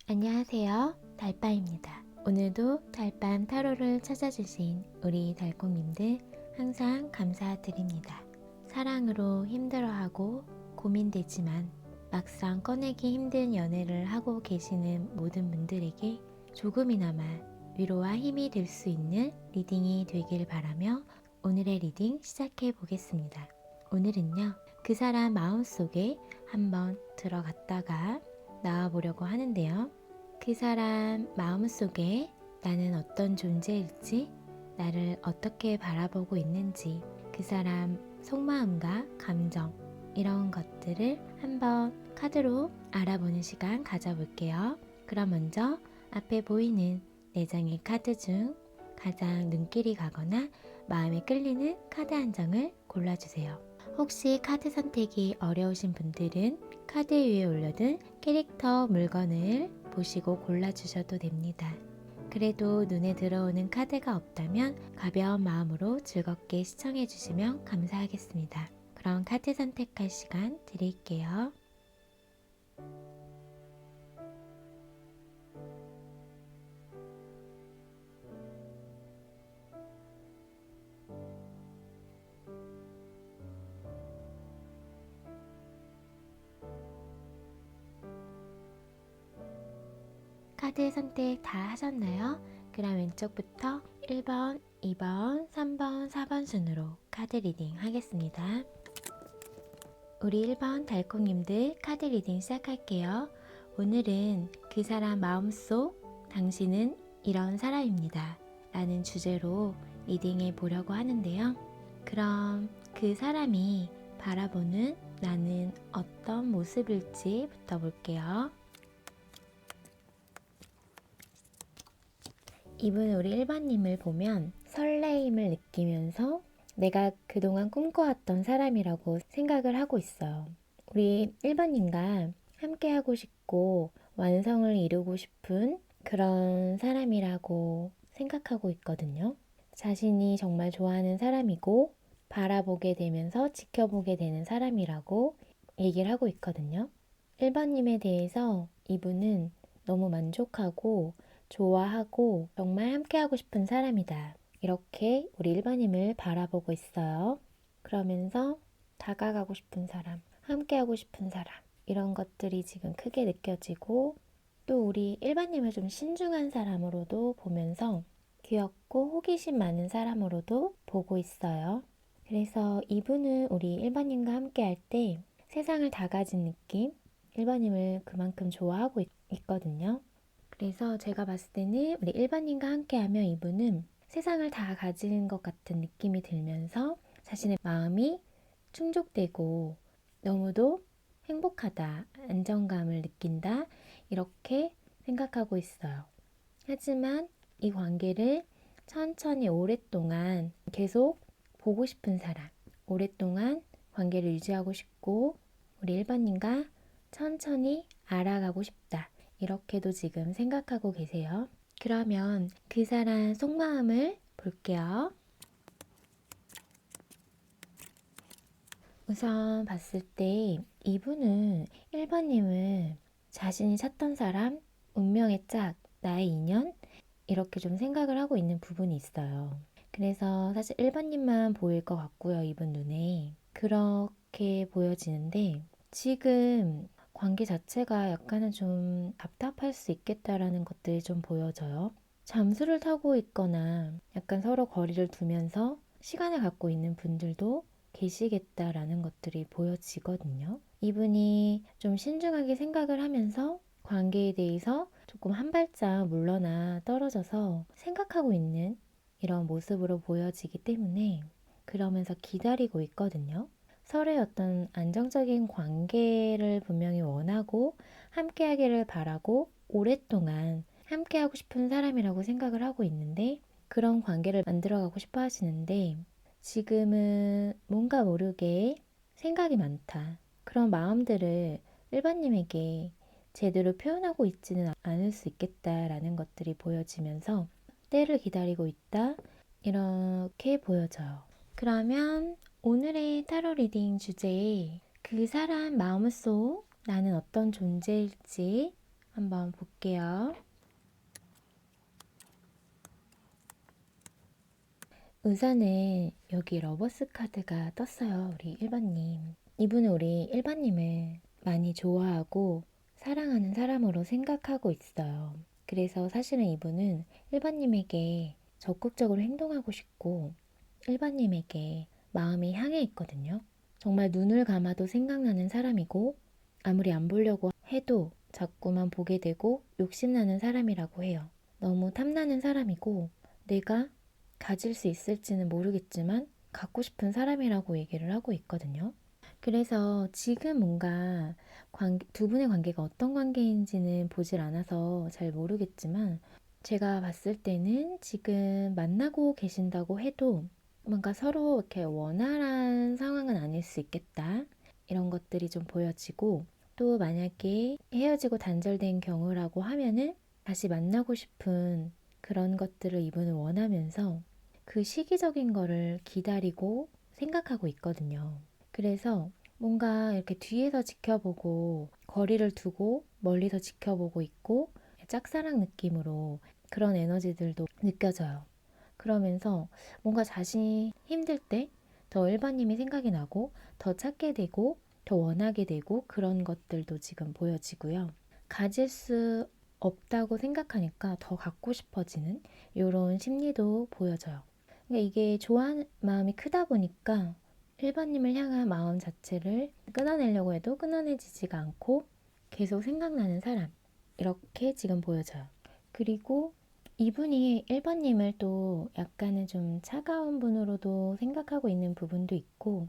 안녕하세요. 달빠입니다. 오늘도 달밤 타로를 찾아주신 우리 달콩님들 항상 감사드립니다. 사랑으로 힘들어하고 고민되지만 막상 꺼내기 힘든 연애를 하고 계시는 모든 분들에게 조금이나마 위로와 힘이 될 수 있는 리딩이 되길 바라며 오늘의 리딩 시작해 보겠습니다. 오늘은요, 그 사람 마음속에 한번 들어갔다가 나와보려고 하는데요. 그 사람 마음속에 나는 어떤 존재일지, 나를 어떻게 바라보고 있는지, 그 사람 속마음과 감정, 이런 것들을 한번 카드로 알아보는 시간 가져볼게요. 그럼 먼저 앞에 보이는 4장의 카드 중 가장 눈길이 가거나 마음에 끌리는 카드 한 장을 골라주세요. 혹시 카드 선택이 어려우신 분들은 카드 위에 올려둔 캐릭터 물건을 보시고 골라주셔도 됩니다. 그래도 눈에 들어오는 카드가 없다면 가벼운 마음으로 즐겁게 시청해주시면 감사하겠습니다. 그럼 카드 선택할 시간 드릴게요. 카드 선택 다 하셨나요? 그럼 왼쪽부터 1번, 2번, 3번, 4번 순으로 카드 리딩 하겠습니다. 우리 1번 달콩님들 카드 리딩 시작할게요. 오늘은 그 사람 마음속 당신은 이런 사람입니다 라는 주제로 리딩해 보려고 하는데요. 그럼 그 사람이 바라보는 나는 어떤 모습일지 부터 볼게요. 이분 우리 1번님을 보면 설레임을 느끼면서 내가 그동안 꿈꿔왔던 사람이라고 생각을 하고 있어요. 우리 1번님과 함께하고 싶고 완성을 이루고 싶은 그런 사람이라고 생각하고 있거든요. 자신이 정말 좋아하는 사람이고 바라보게 되면서 지켜보게 되는 사람이라고 얘기를 하고 있거든요. 1번님에 대해서 이분은 너무 만족하고 좋아하고 정말 함께하고 싶은 사람이다. 이렇게 우리 1번님을 바라보고 있어요. 그러면서 다가가고 싶은 사람, 함께하고 싶은 사람, 이런 것들이 지금 크게 느껴지고 또 우리 1번님을 좀 신중한 사람으로도 보면서 귀엽고 호기심 많은 사람으로도 보고 있어요. 그래서 이분은 우리 1번님과 함께할 때 세상을 다 가진 느낌, 1번님을 그만큼 좋아하고 있거든요. 그래서 제가 봤을 때는 우리 1번님과 함께하면 이분은 세상을 다 가진 것 같은 느낌이 들면서 자신의 마음이 충족되고 너무도 행복하다, 안정감을 느낀다, 이렇게 생각하고 있어요. 하지만 이 관계를 천천히 오랫동안 계속 보고 싶은 사람, 오랫동안 관계를 유지하고 싶고 우리 1번님과 천천히 알아가고 싶다. 이렇게도 지금 생각하고 계세요. 그러면 그 사람 속마음을 볼게요. 우선 봤을 때 이분은 1번님을 자신이 찾던 사람, 운명의 짝, 나의 인연, 이렇게 좀 생각을 하고 있는 부분이 있어요. 그래서 사실 1번님만 보일 것 같고요. 이분 눈에. 그렇게 보여지는데 지금 관계 자체가 약간은 좀 답답할 수 있겠다라는 것들이 좀 보여져요. 잠수를 타고 있거나 약간 서로 거리를 두면서 시간을 갖고 있는 분들도 계시겠다라는 것들이 보여지거든요. 이분이 좀 신중하게 생각을 하면서 관계에 대해서 조금 한 발짝 물러나 떨어져서 생각하고 있는 이런 모습으로 보여지기 때문에 그러면서 기다리고 있거든요. 서로의 어떤 안정적인 관계를 분명히 원하고 함께하기를 바라고 오랫동안 함께하고 싶은 사람이라고 생각을 하고 있는데 그런 관계를 만들어가고 싶어 하시는데 지금은 뭔가 모르게 생각이 많다. 그런 마음들을 일반님에게 제대로 표현하고 있지는 않을 수 있겠다라는 것들이 보여지면서 때를 기다리고 있다. 이렇게 보여져요. 그러면 오늘의 타로 리딩 주제에 그 사람 마음속 나는 어떤 존재일지 한번 볼게요. 우선은 여기 러버스 카드가 떴어요. 우리 1번님. 이분은 우리 1번님을 많이 좋아하고 사랑하는 사람으로 생각하고 있어요. 그래서 사실은 이분은 1번님에게 적극적으로 행동하고 싶고 1번님에게 마음이 향해 있거든요. 정말 눈을 감아도 생각나는 사람이고 아무리 안 보려고 해도 자꾸만 보게 되고 욕심나는 사람이라고 해요. 너무 탐나는 사람이고 내가 가질 수 있을지는 모르겠지만 갖고 싶은 사람이라고 얘기를 하고 있거든요. 그래서 지금 뭔가 두 분의 관계가 어떤 관계인지는 보질 않아서 잘 모르겠지만 제가 봤을 때는 지금 만나고 계신다고 해도 뭔가 서로 이렇게 원활한 상황은 아닐 수 있겠다. 이런 것들이 좀 보여지고 또 만약에 헤어지고 단절된 경우라고 하면은 다시 만나고 싶은 그런 것들을 이분은 원하면서 그 시기적인 거를 기다리고 생각하고 있거든요. 그래서 뭔가 이렇게 뒤에서 지켜보고 거리를 두고 멀리서 지켜보고 있고 짝사랑 느낌으로 그런 에너지들도 느껴져요. 그러면서 뭔가 자신이 힘들 때 더 일반님이 생각이 나고 더 찾게 되고 더 원하게 되고 그런 것들도 지금 보여지고요. 가질 수 없다고 생각하니까 더 갖고 싶어지는 이런 심리도 보여져요. 그러니까 이게 좋아하는 마음이 크다 보니까 일반님을 향한 마음 자체를 끊어내려고 해도 끊어내지지가 않고 계속 생각나는 사람 이렇게 지금 보여져요. 그리고 이분이 1번님을 또 약간은 좀 차가운 분으로도 생각하고 있는 부분도 있고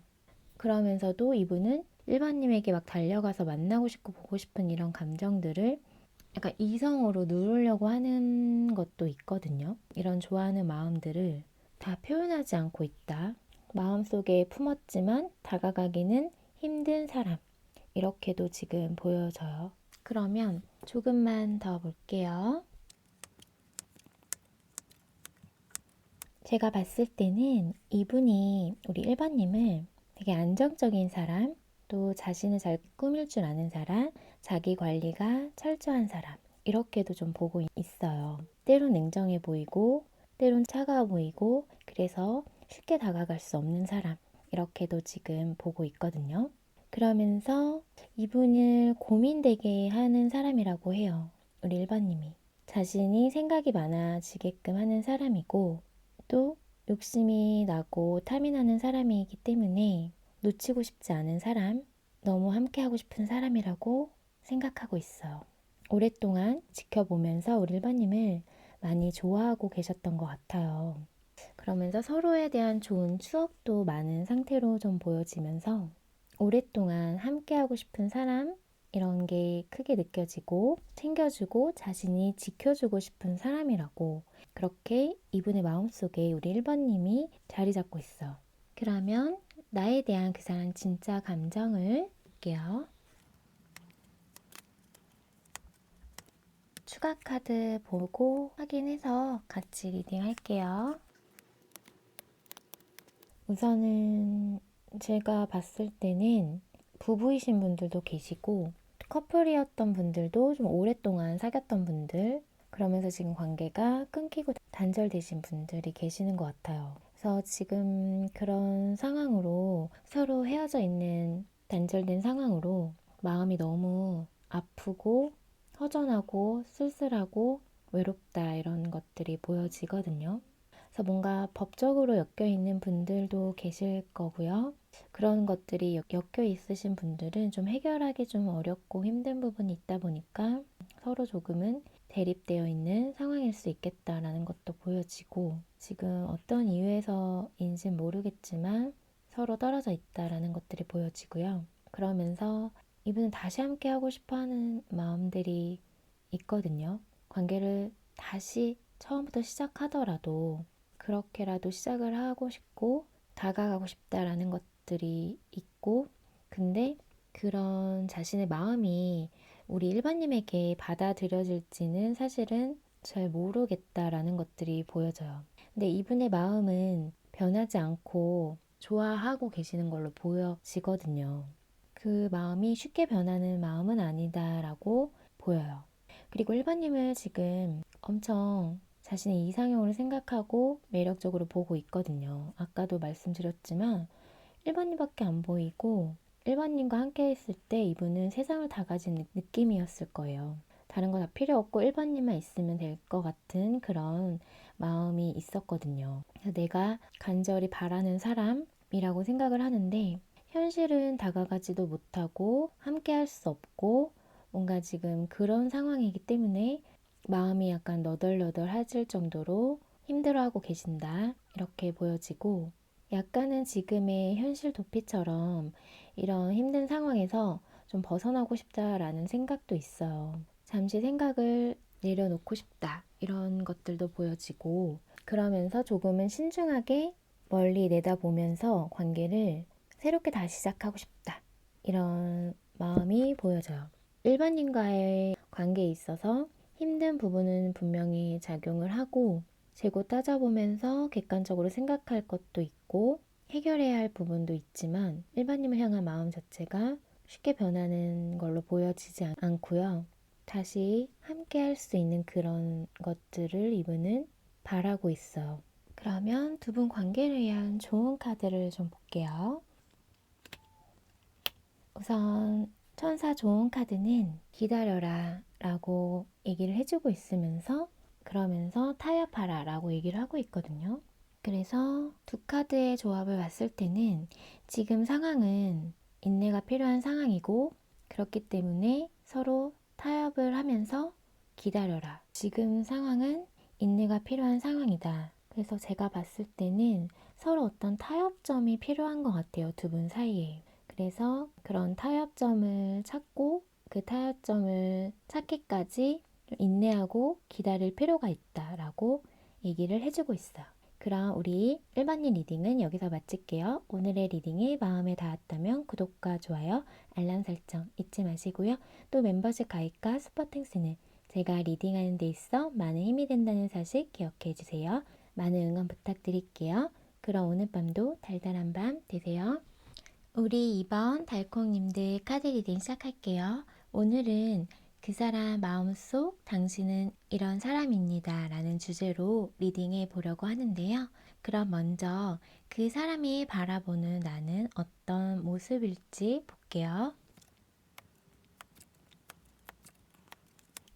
그러면서도 이분은 1번님에게 막 달려가서 만나고 싶고 보고 싶은 이런 감정들을 약간 이성으로 누르려고 하는 것도 있거든요. 이런 좋아하는 마음들을 다 표현하지 않고 있다. 마음속에 품었지만 다가가기는 힘든 사람. 이렇게도 지금 보여져요. 그러면 조금만 더 볼게요. 제가 봤을 때는 이분이 우리 1번님을 되게 안정적인 사람, 또 자신을 잘 꾸밀 줄 아는 사람, 자기 관리가 철저한 사람, 이렇게도 좀 보고 있어요. 때론 냉정해 보이고, 때론 차가워 보이고, 그래서 쉽게 다가갈 수 없는 사람, 이렇게도 지금 보고 있거든요. 그러면서 이분을 고민되게 하는 사람이라고 해요. 우리 1번님이. 자신이 생각이 많아지게끔 하는 사람이고, 또 욕심이 나고 탐이 나는 사람이기 때문에 놓치고 싶지 않은 사람, 너무 함께하고 싶은 사람이라고 생각하고 있어요. 오랫동안 지켜보면서 우리 일반님을 많이 좋아하고 계셨던 것 같아요. 그러면서 서로에 대한 좋은 추억도 많은 상태로 좀 보여지면서 오랫동안 함께하고 싶은 사람, 이런 게 크게 느껴지고 챙겨주고 자신이 지켜주고 싶은 사람이라고 그렇게 이분의 마음속에 우리 1번님이 자리 잡고 있어. 그러면 나에 대한 그 사람 진짜 감정을 볼게요. 추가 카드 보고 확인해서 같이 리딩 할게요. 우선은 제가 봤을 때는 부부이신 분들도 계시고 커플이었던 분들도 좀 오랫동안 사귀었던 분들 그러면서 지금 관계가 끊기고 단절되신 분들이 계시는 것 같아요. 그래서 지금 그런 상황으로 서로 헤어져 있는 단절된 상황으로 마음이 너무 아프고 허전하고 쓸쓸하고 외롭다 이런 것들이 보여지거든요. 그래서 뭔가 법적으로 엮여 있는 분들도 계실 거고요. 그런 것들이 엮여 있으신 분들은 좀 해결하기 좀 어렵고 힘든 부분이 있다 보니까 서로 조금은 대립되어 있는 상황일 수 있겠다라는 것도 보여지고 지금 어떤 이유에서인진 모르겠지만 서로 떨어져 있다라는 것들이 보여지고요. 그러면서 이분은 다시 함께 하고 싶어 하는 마음들이 있거든요. 관계를 다시 처음부터 시작하더라도 그렇게라도 시작을 하고 싶고 다가가고 싶다라는 것들이 있고 근데 그런 자신의 마음이 우리 일반님에게 받아들여질지는 사실은 잘 모르겠다라는 것들이 보여져요. 근데 이분의 마음은 변하지 않고 좋아하고 계시는 걸로 보여지거든요. 그 마음이 쉽게 변하는 마음은 아니다라고 보여요. 그리고 1번님을 지금 엄청 자신의 이상형으로 생각하고 매력적으로 보고 있거든요. 아까도 말씀드렸지만 1번님밖에 안 보이고 1번님과 함께 있을 때 이분은 세상을 다 가진 느낌이었을 거예요. 다른 거 다 필요 없고 1번님만 있으면 될 것 같은 그런 마음이 있었거든요. 그래서 내가 간절히 바라는 사람이라고 생각을 하는데 현실은 다가가지도 못하고 함께 할 수 없고 뭔가 지금 그런 상황이기 때문에 마음이 약간 너덜너덜해질 정도로 힘들어하고 계신다. 이렇게 보여지고 약간은 지금의 현실 도피처럼 이런 힘든 상황에서 좀 벗어나고 싶다라는 생각도 있어요. 잠시 생각을 내려놓고 싶다. 이런 것들도 보여지고 그러면서 조금은 신중하게 멀리 내다보면서 관계를 새롭게 다시 시작하고 싶다. 이런 마음이 보여져요. 일반인과의 관계에 있어서 힘든 부분은 분명히 작용을 하고 재고 따져보면서 객관적으로 생각할 것도 있고 해결해야 할 부분도 있지만 일반님을 향한 마음 자체가 쉽게 변하는 걸로 보여지지 않고요. 다시 함께 할 수 있는 그런 것들을 이분은 바라고 있어요. 그러면 두 분 관계를 위한 좋은 카드를 좀 볼게요. 우선 천사 좋은 카드는 기다려라 라고 얘기를 해주고 있으면서 그러면서 타협하라 라고 얘기를 하고 있거든요. 그래서 두 카드의 조합을 봤을 때는 지금 상황은 인내가 필요한 상황이고 그렇기 때문에 서로 타협을 하면서 기다려라. 지금 상황은 인내가 필요한 상황이다. 그래서 제가 봤을 때는 서로 어떤 타협점이 필요한 것 같아요. 두 분 사이에. 그래서 그런 타협점을 찾고 그 타협점을 찾기까지 인내하고 기다릴 필요가 있다라고 얘기를 해주고 있어요. 그럼 우리 일반인 리딩은 여기서 마칠게요. 오늘의 리딩이 마음에 닿았다면 구독과 좋아요, 알람 설정 잊지 마시고요. 또 멤버십 가입과 스포팅스는 제가 리딩하는 데 있어 많은 힘이 된다는 사실 기억해 주세요. 많은 응원 부탁드릴게요. 그럼 오늘 밤도 달달한 밤 되세요. 우리 이번 달콩님들 카드 리딩 시작할게요. 오늘은 그 사람 마음속 당신은 이런 사람입니다 라는 주제로 리딩해 보려고 하는데요. 그럼 먼저 그 사람이 바라보는 나는 어떤 모습일지 볼게요.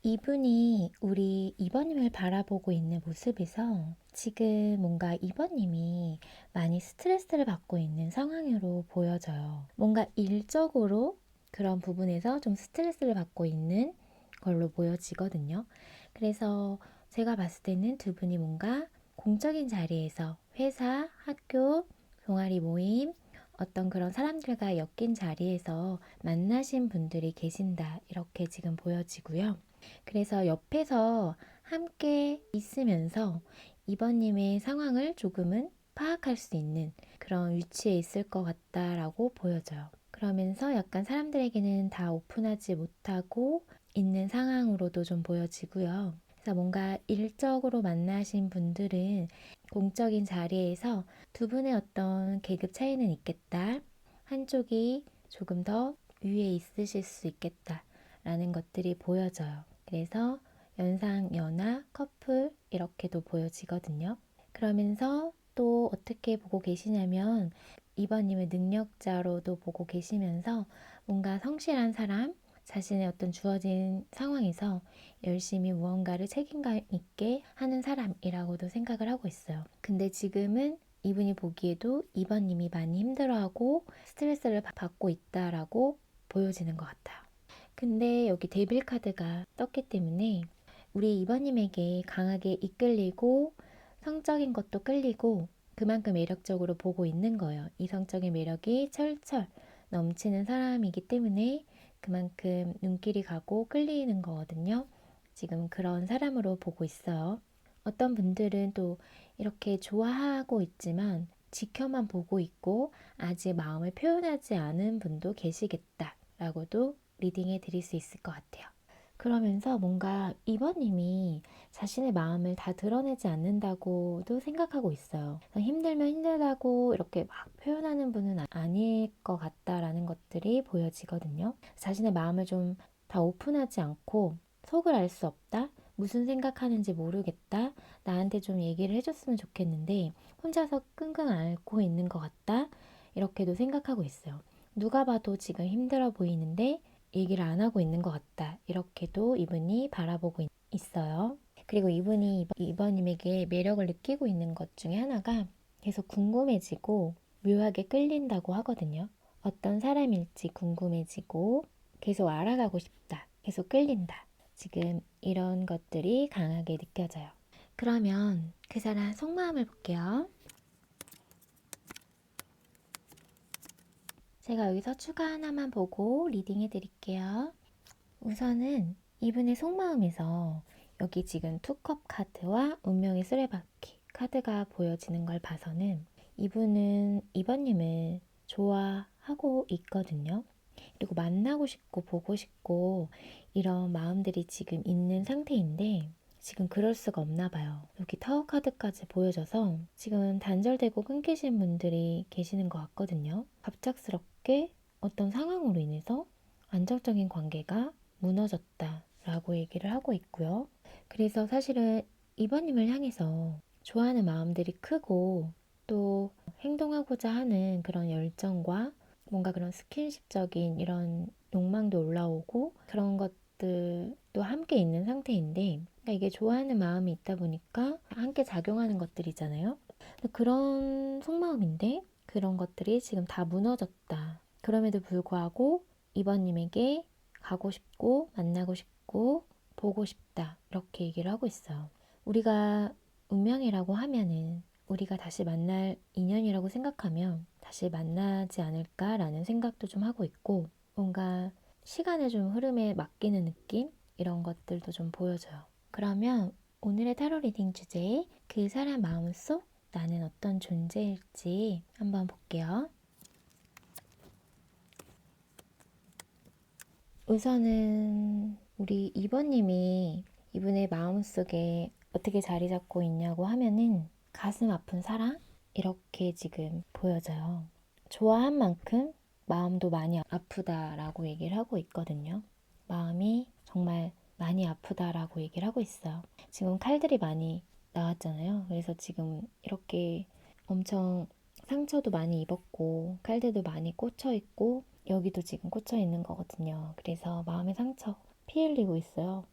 이분이 우리 2번님을 바라보고 있는 모습에서 지금 뭔가 2번님이 많이 스트레스를 받고 있는 상황으로 보여져요. 뭔가 일적으로 그런 부분에서 좀 스트레스를 받고 있는 걸로 보여지거든요. 그래서 제가 봤을 때는 두 분이 뭔가 공적인 자리에서 회사, 학교, 동아리 모임, 어떤 그런 사람들과 엮인 자리에서 만나신 분들이 계신다. 이렇게 지금 보여지고요. 그래서 옆에서 함께 있으면서 이번님의 상황을 조금은 파악할 수 있는 그런 위치에 있을 것 같다라고 보여져요. 그러면서 약간 사람들에게는 다 오픈하지 못하고 있는 상황으로도 좀 보여지고요. 그래서 뭔가 일적으로 만나신 분들은 공적인 자리에서 두 분의 어떤 계급 차이는 있겠다. 한쪽이 조금 더 위에 있으실 수 있겠다. 라는 것들이 보여져요. 그래서 연상, 연하, 커플 이렇게도 보여지거든요. 그러면서 또 어떻게 보고 계시냐면 2번님을 능력자로도 보고 계시면서 뭔가 성실한 사람, 자신의 어떤 주어진 상황에서 열심히 무언가를 책임감 있게 하는 사람이라고도 생각을 하고 있어요. 근데 지금은 이분이 보기에도 2번님이 많이 힘들어하고 스트레스를 받고 있다라고 보여지는 것 같아요. 근데 여기 데빌 카드가 떴기 때문에 우리 2번님에게 강하게 이끌리고 성적인 것도 끌리고 그만큼 매력적으로 보고 있는 거예요. 이성적인 매력이 철철 넘치는 사람이기 때문에 그만큼 눈길이 가고 끌리는 거거든요. 지금 그런 사람으로 보고 있어요. 어떤 분들은 또 이렇게 좋아하고 있지만 지켜만 보고 있고 아직 마음을 표현하지 않은 분도 계시겠다라고도 리딩해 드릴 수 있을 것 같아요. 그러면서 뭔가 2번님이 자신의 마음을 다 드러내지 않는다고도 생각하고 있어요. 힘들면 힘들다고 이렇게 막 표현하는 분은 아닐 것 같다라는 것들이 보여지거든요. 자신의 마음을 좀 다 오픈하지 않고 속을 알 수 없다. 무슨 생각하는지 모르겠다. 나한테 좀 얘기를 해줬으면 좋겠는데 혼자서 끙끙 앓고 있는 것 같다. 이렇게도 생각하고 있어요. 누가 봐도 지금 힘들어 보이는데 얘기를 안 하고 있는 것 같다. 이렇게도 이분이 바라보고 있어요. 그리고 이분이 이번님에게 매력을 느끼고 있는 것 중에 하나가 계속 궁금해지고 묘하게 끌린다고 하거든요. 어떤 사람일지 궁금해지고 계속 알아가고 싶다. 계속 끌린다. 지금 이런 것들이 강하게 느껴져요. 그러면 그 사람 속마음을 볼게요. 제가 여기서 추가 하나만 보고 리딩해 드릴게요. 우선은 이분의 속마음에서 여기 지금 투컵 카드와 운명의 수레바퀴 카드가 보여지는 걸 봐서는 이분은 이번님을 좋아하고 있거든요. 그리고 만나고 싶고 보고 싶고 이런 마음들이 지금 있는 상태인데 지금 그럴 수가 없나 봐요. 여기 타워 카드까지 보여져서 지금 단절되고 끊기신 분들이 계시는 것 같거든요. 갑작스럽게 어떤 상황으로 인해서 안정적인 관계가 무너졌다 라고 얘기를 하고 있고요. 그래서 사실은 이번님을 향해서 좋아하는 마음들이 크고 또 행동하고자 하는 그런 열정과 뭔가 그런 스킨십적인 이런 욕망도 올라오고 그런 것들도 함께 있는 상태인데 그러니까 이게 좋아하는 마음이 있다 보니까 함께 작용하는 것들이잖아요. 그런 속마음인데 그런 것들이 지금 다 무너졌다. 그럼에도 불구하고 이번님에게 가고 싶고 만나고 싶고 보고 싶다. 이렇게 얘기를 하고 있어요. 우리가 운명이라고 하면은 우리가 다시 만날 인연이라고 생각하면 다시 만나지 않을까라는 생각도 좀 하고 있고 뭔가 시간의 좀 흐름에 맡기는 느낌? 이런 것들도 좀 보여져요. 그러면 오늘의 타로 리딩 주제 그 사람 마음속 나는 어떤 존재일지 한번 볼게요. 우선은 우리 2번님이 이분의 마음속에 어떻게 자리 잡고 있냐고 하면은 가슴 아픈 사랑? 이렇게 지금 보여져요. 좋아한 만큼 마음도 많이 아프다라고 얘기를 하고 있거든요. 마음이 정말 많이 아프다라고 얘기를 하고 있어요. 지금 칼들이 많이 나왔잖아요. 그래서 지금 이렇게 엄청 상처도 많이 입었고 칼들도 많이 꽂혀 있고 여기도 지금 꽂혀 있는 거거든요. 그래서 마음의 상처 피 흘리고 있어요.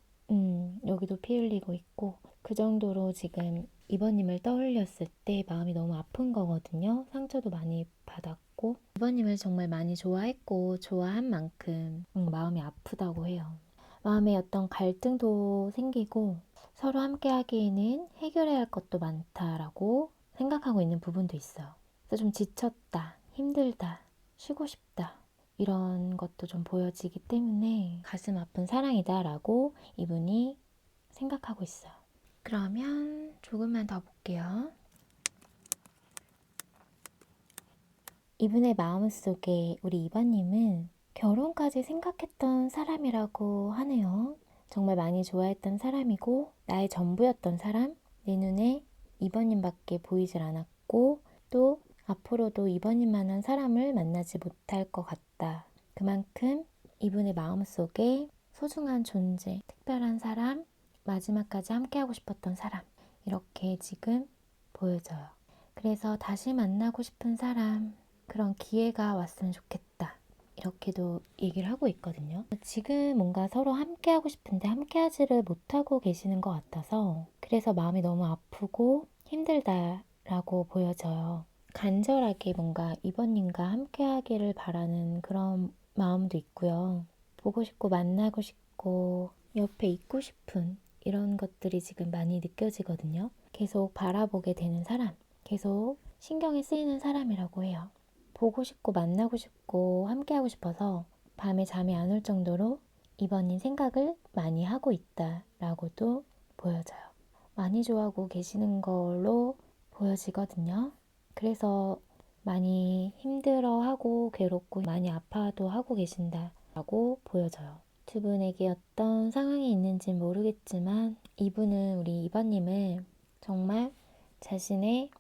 여기도 피 흘리고 있고 그 정도로 지금 이번님을 떠올렸을 때 마음이 너무 아픈 거거든요. 상처도 많이 받았고 이번님을 정말 많이 좋아했고 좋아한 만큼 마음이 아프다고 해요. 마음에 어떤 갈등도 생기고 서로 함께 하기에는 해결해야 할 것도 많다라고 생각하고 있는 부분도 있어요. 그래서 좀 지쳤다, 힘들다, 쉬고 싶다 이런 것도 좀 보여지기 때문에 가슴 아픈 사랑이다라고 이분이 생각하고 있어요. 그러면 조금만 더 볼게요. 이분의 마음속에 우리 이번님은 결혼까지 생각했던 사람이라고 하네요. 정말 많이 좋아했던 사람이고 나의 전부였던 사람, 내 눈에 이번님밖에 보이질 않았고 또 앞으로도 이번님만한 사람을 만나지 못할 것 같다. 그만큼 이분의 마음속에 소중한 존재, 특별한 사람, 마지막까지 함께하고 싶었던 사람 이렇게 지금 보여져요. 그래서 다시 만나고 싶은 사람 그런 기회가 왔으면 좋겠다. 이렇게도 얘기를 하고 있거든요. 지금 뭔가 서로 함께하고 싶은데 함께하지를 못하고 계시는 것 같아서 그래서 마음이 너무 아프고 힘들다라고 보여져요. 간절하게 뭔가 이번님과 함께하기를 바라는 그런 마음도 있고요. 보고 싶고 만나고 싶고 옆에 있고 싶은 이런 것들이 지금 많이 느껴지거든요. 계속 바라보게 되는 사람, 계속 신경이 쓰이는 사람이라고 해요. 보고 싶고 만나고 싶고 함께하고 싶어서 밤에 잠이 안 올 정도로 이번님 생각을 많이 하고 있다라고도 보여져요. 많이 좋아하고 계시는 걸로 보여지거든요. 그래서 많이 힘들어하고 괴롭고 많이 아파도 하고 계신다라고 보여져요. 두 분에게 어떤 상황이 있는지 모르겠지만 이분은 우리 이번님을 정말 자신의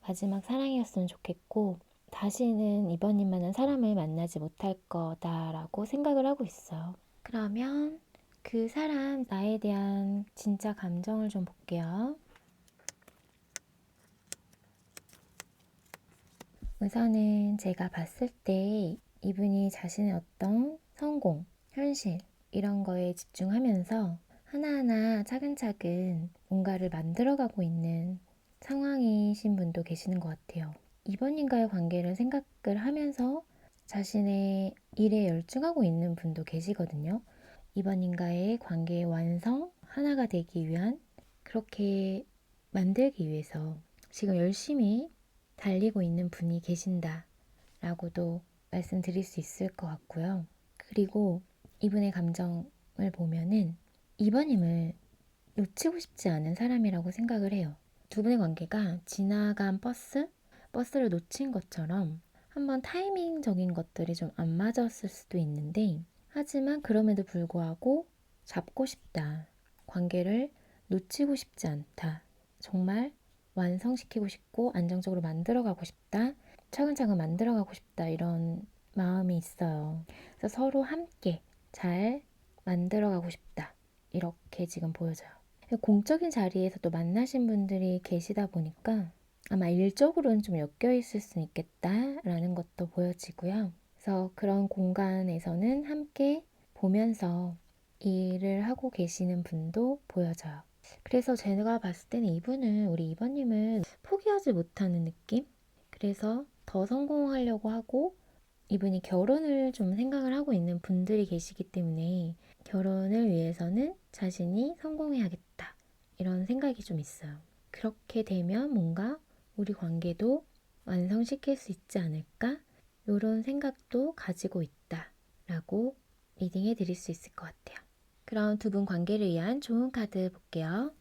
마지막 사랑이었으면 좋겠고 다시는 이번님만한 사람을 만나지 못할 거다라고 생각을 하고 있어요. 그러면 그 사람 나에 대한 진짜 감정을 좀 볼게요. 우선은 제가 봤을 때 이분이 자신의 어떤 성공, 현실 이런 거에 집중하면서 하나하나 차근차근 뭔가를 만들어가고 있는 상황이신 분도 계시는 것 같아요. 이번님과의 관계를 생각을 하면서 자신의 일에 열중하고 있는 분도 계시거든요. 이번님과의 관계의 완성, 하나가 되기 위한 그렇게 만들기 위해서 지금 열심히 달리고 있는 분이 계신다 라고도 말씀드릴 수 있을 것 같고요. 그리고 이분의 감정을 보면은 이번님을 놓치고 싶지 않은 사람이라고 생각을 해요. 두 분의 관계가 지나간 버스를 놓친 것처럼 한번 타이밍적인 것들이 좀 안 맞았을 수도 있는데 하지만 그럼에도 불구하고 잡고 싶다. 관계를 놓치고 싶지 않다. 정말 완성시키고 싶고 안정적으로 만들어가고 싶다. 차근차근 만들어가고 싶다. 이런 마음이 있어요. 그래서 서로 함께 잘 만들어가고 싶다. 이렇게 지금 보여져요. 공적인 자리에서 또 만나신 분들이 계시다 보니까 아마 일적으로는 좀 엮여 있을 수 있겠다라는 것도 보여지고요. 그래서 그런 공간에서는 함께 보면서 일을 하고 계시는 분도 보여져요. 그래서 제가 봤을 때는 이분은 우리 이번님은 포기하지 못하는 느낌? 그래서 더 성공하려고 하고 이분이 결혼을 좀 생각을 하고 있는 분들이 계시기 때문에 결혼을 위해서는 자신이 성공해야겠다. 이런 생각이 좀 있어요. 그렇게 되면 뭔가 우리 관계도 완성시킬 수 있지 않을까? 이런 생각도 가지고 있다. 라고 리딩해 드릴 수 있을 것 같아요. 그럼 두 분 관계를 위한 좋은 카드 볼게요.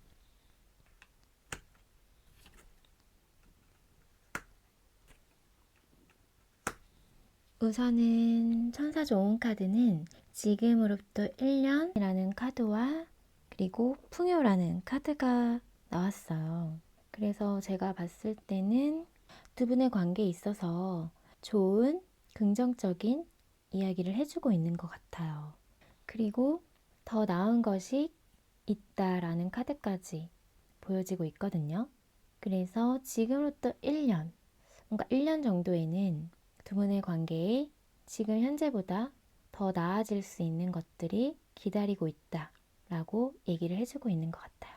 우선은 천사 좋은 카드는 지금으로부터 1년이라는 카드와 그리고 풍요라는 카드가 나왔어요. 그래서 제가 봤을 때는 두 분의 관계에 있어서 좋은 긍정적인 이야기를 해주고 있는 것 같아요. 그리고 더 나은 것이 있다라는 카드까지 보여지고 있거든요. 그래서 지금부터 1년, 뭔가 1년 정도에는 두 분의 관계에 지금 현재보다 더 나아질 수 있는 것들이 기다리고 있다라고 얘기를 해주고 있는 것 같아요.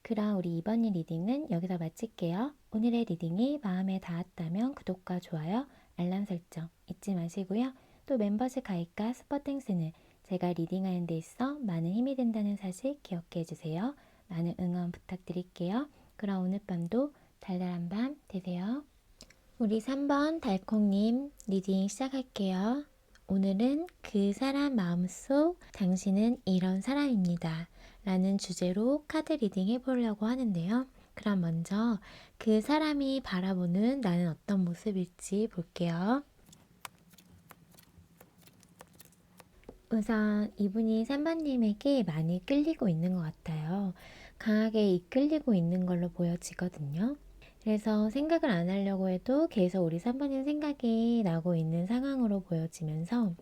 그럼 우리 이번 일 리딩은 여기서 마칠게요. 오늘의 리딩이 마음에 닿았다면 구독과 좋아요, 알람 설정 잊지 마시고요. 또 멤버십 가입과 슈퍼땡스는 제가 리딩하는 데 있어 많은 힘이 된다는 사실 기억해 주세요. 많은 응원 부탁드릴게요. 그럼 오늘 밤도 달달한 밤 되세요. 우리 3번 달콩님 리딩 시작할게요. 오늘은 그 사람 마음속 당신은 이런 사람입니다. 라는 주제로 카드 리딩 해보려고 하는데요. 그럼 먼저 그 사람이 바라보는 나는 어떤 모습일지 볼게요. 우선 이분이 3번님에게 많이 끌리고 있는 것 같아요. 강하게 이끌리고 있는 걸로 보여지거든요. 그래서 생각을 안 하려고 해도 계속 우리 3번님 생각이 나고 있는 상황으로 보여지면서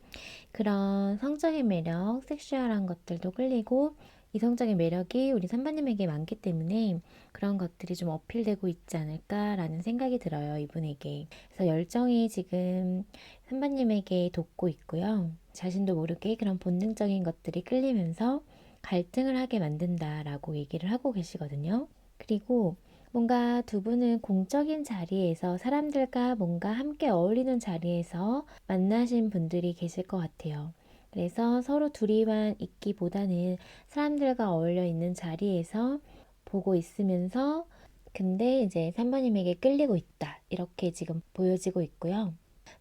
그런 성적인 매력, 섹슈얼한 것들도 끌리고 이성적인 매력이 우리 3번님에게 많기 때문에 그런 것들이 좀 어필되고 있지 않을까라는 생각이 들어요, 이분에게. 그래서 열정이 지금 3번님에게 돋고 있고요. 자신도 모르게 그런 본능적인 것들이 끌리면서 갈등을 하게 만든다라고 얘기를 하고 계시거든요. 그리고 뭔가 두 분은 공적인 자리에서 사람들과 뭔가 함께 어울리는 자리에서 만나신 분들이 계실 것 같아요. 그래서 서로 둘이만 있기보다는 사람들과 어울려 있는 자리에서 보고 있으면서 근데 이제 3번님에게 끌리고 있다. 이렇게 지금 보여지고 있고요.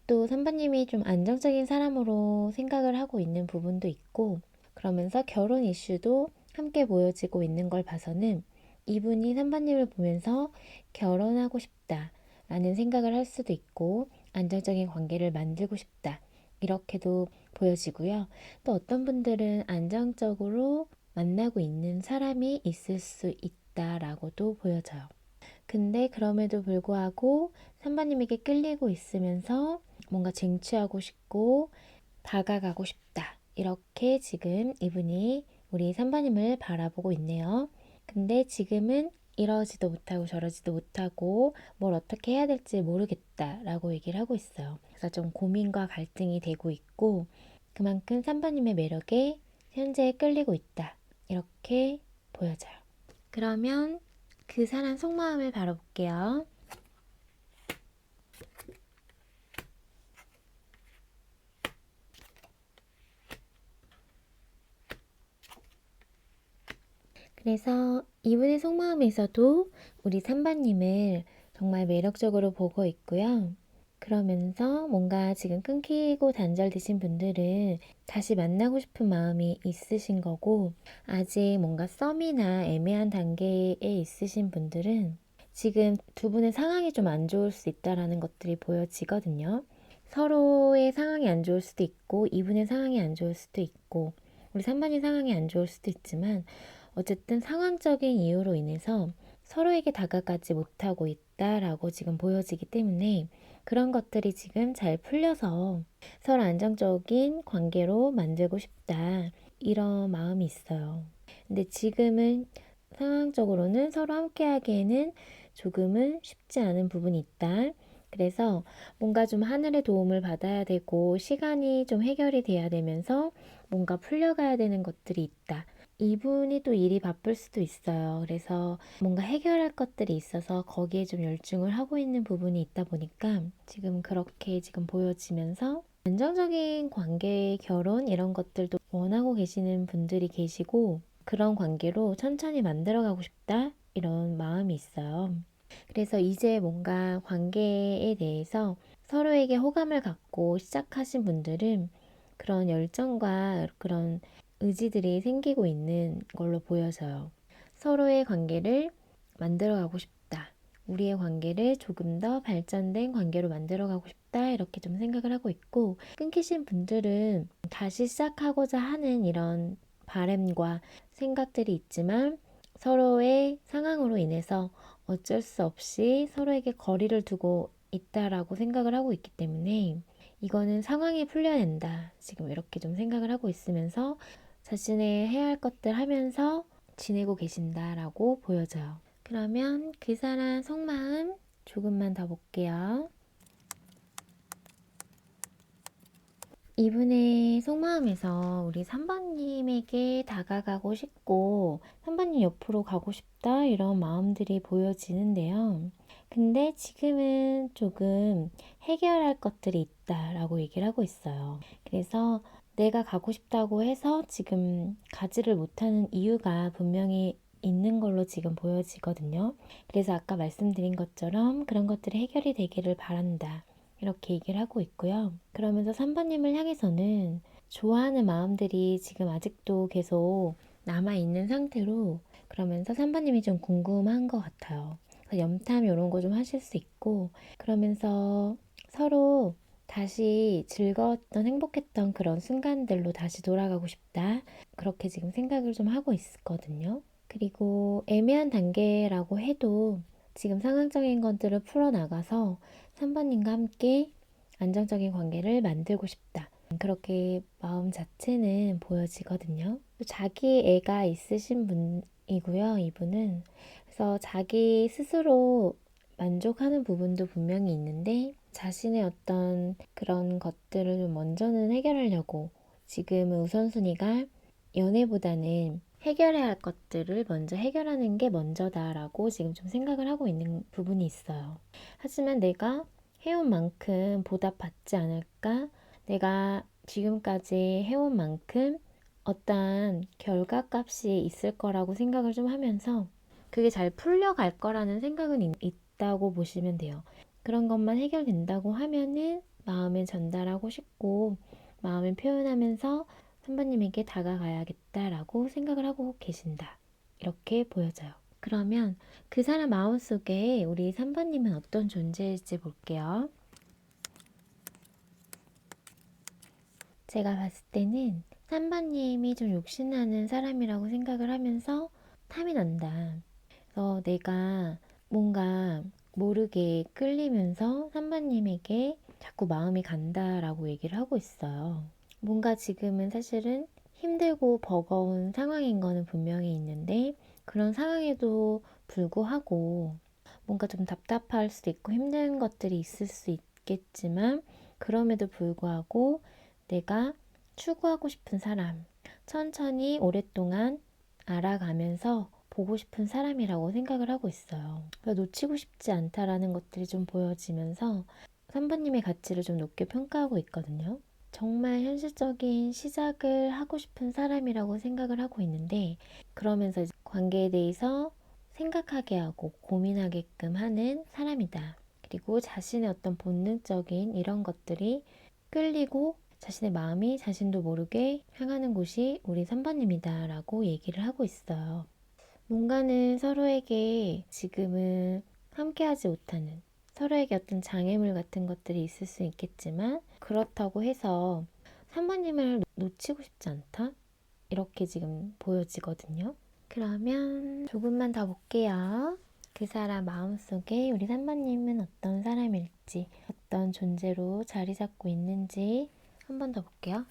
또 3번님이 좀 안정적인 사람으로 생각을 하고 있는 부분도 있고 그러면서 결혼 이슈도 함께 보여지고 있는 걸 봐서는 이분이 3번님을 보면서 결혼하고 싶다 라는 생각을 할 수도 있고 안정적인 관계를 만들고 싶다 이렇게도 보여지고요. 또 어떤 분들은 안정적으로 만나고 있는 사람이 있을 수 있다라고도 보여져요. 근데 그럼에도 불구하고 3번님에게 끌리고 있으면서 뭔가 쟁취하고 싶고 다가가고 싶다. 이렇게 지금 이분이 우리 3번님을 바라보고 있네요. 근데 지금은 이러지도 못하고 저러지도 못하고 뭘 어떻게 해야 될지 모르겠다라고 얘기를 하고 있어요. 그래서 좀 고민과 갈등이 되고 있고 그만큼 3번님의 매력에 현재 끌리고 있다. 이렇게 보여져요. 그러면 그 사람 속마음을 바라볼게요. 그래서 이분의 속마음에서도 우리 3번님을 정말 매력적으로 보고 있고요. 그러면서 뭔가 지금 끊기고 단절되신 분들은 다시 만나고 싶은 마음이 있으신 거고, 아직 뭔가 썸이나 애매한 단계에 있으신 분들은 지금 두 분의 상황이 좀 안 좋을 수 있다라는 것들이 보여지거든요. 서로의 상황이 안 좋을 수도 있고, 이분의 상황이 안 좋을 수도 있고, 우리 3번이 상황이 안 좋을 수도 있지만, 어쨌든 상황적인 이유로 인해서 서로에게 다가가지 못하고 있다라고 지금 보여지기 때문에 그런 것들이 지금 잘 풀려서 서로 안정적인 관계로 만들고 싶다. 이런 마음이 있어요. 근데 지금은 상황적으로는 서로 함께 하기에는 조금은 쉽지 않은 부분이 있다. 그래서 뭔가 좀 하늘의 도움을 받아야 되고 시간이 좀 해결이 돼야 되면서 뭔가 풀려가야 되는 것들이 있다. 이분이 또 일이 바쁠 수도 있어요. 그래서 뭔가 해결할 것들이 있어서 거기에 좀 열중을 하고 있는 부분이 있다 보니까 지금 그렇게 지금 보여지면서 안정적인 관계, 결혼 이런 것들도 원하고 계시는 분들이 계시고 그런 관계로 천천히 만들어가고 싶다 이런 마음이 있어요. 그래서 이제 뭔가 관계에 대해서 서로에게 호감을 갖고 시작하신 분들은 그런 열정과 그런 의지들이 생기고 있는 걸로 보여져요. 서로의 관계를 만들어가고 싶다. 우리의 관계를 조금 더 발전된 관계로 만들어가고 싶다. 이렇게 좀 생각을 하고 있고, 끊기신 분들은 다시 시작하고자 하는 이런 바람과 생각들이 있지만 서로의 상황으로 인해서 어쩔 수 없이 서로에게 거리를 두고 있다라고 생각을 하고 있기 때문에 이거는 상황이 풀려야 된다. 지금 이렇게 좀 생각을 하고 있으면서 자신의 해야 할 것들 하면서 지내고 계신다라고 보여져요. 그러면 그 사람 속마음 조금만 더 볼게요. 이분의 속마음에서 우리 3번님에게 다가가고 싶고 3번님 옆으로 가고 싶다 이런 마음들이 보여지는데요. 근데 지금은 조금 해결할 것들이 있다라고 얘기를 하고 있어요. 그래서 내가 가고 싶다고 해서 지금 가지를 못하는 이유가 분명히 있는 걸로 지금 보여지거든요. 그래서 아까 말씀드린 것처럼 그런 것들이 해결이 되기를 바란다. 이렇게 얘기를 하고 있고요. 그러면서 3번님을 향해서는 좋아하는 마음들이 지금 아직도 계속 남아있는 상태로 그러면서 3번님이 좀 궁금한 것 같아요. 그래서 염탐 이런 거 좀 하실 수 있고 그러면서 서로 다시 즐거웠던 행복했던 그런 순간들로 다시 돌아가고 싶다. 그렇게 지금 생각을 좀 하고 있거든요. 그리고 애매한 단계라고 해도 지금 상황적인 것들을 풀어나가서 3번님과 함께 안정적인 관계를 만들고 싶다. 그렇게 마음 자체는 보여지거든요. 자기 애가 있으신 분이고요, 이분은. 그래서 자기 스스로 만족하는 부분도 분명히 있는데 자신의 어떤 그런 것들을 좀 먼저는 해결하려고 지금은 우선순위가 연애보다는 해결해야 할 것들을 먼저 해결하는 게 먼저다라고 지금 좀 생각을 하고 있는 부분이 있어요. 하지만 내가 해온 만큼 보답받지 않을까? 내가 지금까지 해온 만큼 어떠한 결과값이 있을 거라고 생각을 좀 하면서 그게 잘 풀려갈 거라는 생각은 있다고 보시면 돼요. 그런 것만 해결된다고 하면은 마음을 전달하고 싶고 마음을 표현하면서 선배님에게 다가가야겠다라고 생각을 하고 계신다. 이렇게 보여져요. 그러면 그 사람 마음속에 우리 3번님은 어떤 존재일지 볼게요. 제가 봤을 때는 3번님이 좀 욕심나는 사람이라고 생각을 하면서 탐이 난다. 그래서 내가 뭔가 모르게 끌리면서 3번님에게 자꾸 마음이 간다라고 얘기를 하고 있어요. 뭔가 지금은 사실은 힘들고 버거운 상황인 거는 분명히 있는데 그런 상황에도 불구하고 뭔가 좀 답답할 수도 있고 힘든 것들이 있을 수 있겠지만 그럼에도 불구하고 내가 추구하고 싶은 사람, 천천히 오랫동안 알아가면서 보고 싶은 사람이라고 생각을 하고 있어요. 그러니까 놓치고 싶지 않다라는 것들이 좀 보여지면서 3번님의 가치를 좀 높게 평가하고 있거든요. 정말 현실적인 시작을 하고 싶은 사람이라고 생각을 하고 있는데 그러면서 이제 관계에 대해서 생각하게 하고 고민하게끔 하는 사람이다. 그리고 자신의 어떤 본능적인 이런 것들이 끌리고 자신의 마음이 자신도 모르게 향하는 곳이 우리 3번님이다 라고 얘기를 하고 있어요. 뭔가는 서로에게 지금은 함께하지 못하는 서로에게 어떤 장애물 같은 것들이 있을 수 있겠지만 그렇다고 해서 3번님을 놓치고 싶지 않다? 이렇게 지금 보여지거든요. 그러면 조금만 더 볼게요. 그 사람 마음속에 우리 3번님은 어떤 사람일지, 어떤 존재로 자리 잡고 있는지 한 번 더 볼게요.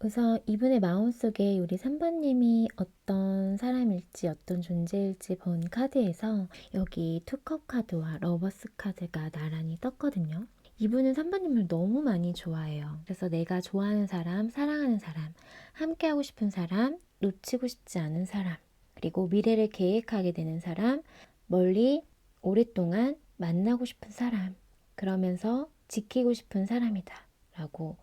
우선 이분의 마음속에 우리 3번님이 어떤 사람일지 어떤 존재일지 본 카드에서 여기 투컵 카드와 러버스 카드가 나란히 떴거든요. 이분은 3번님을 너무 많이 좋아해요. 그래서 내가 좋아하는 사람, 사랑하는 사람, 함께하고 싶은 사람, 놓치고 싶지 않은 사람, 그리고 미래를 계획하게 되는 사람, 멀리 오랫동안 만나고 싶은 사람, 그러면서 지키고 싶은 사람이다 라고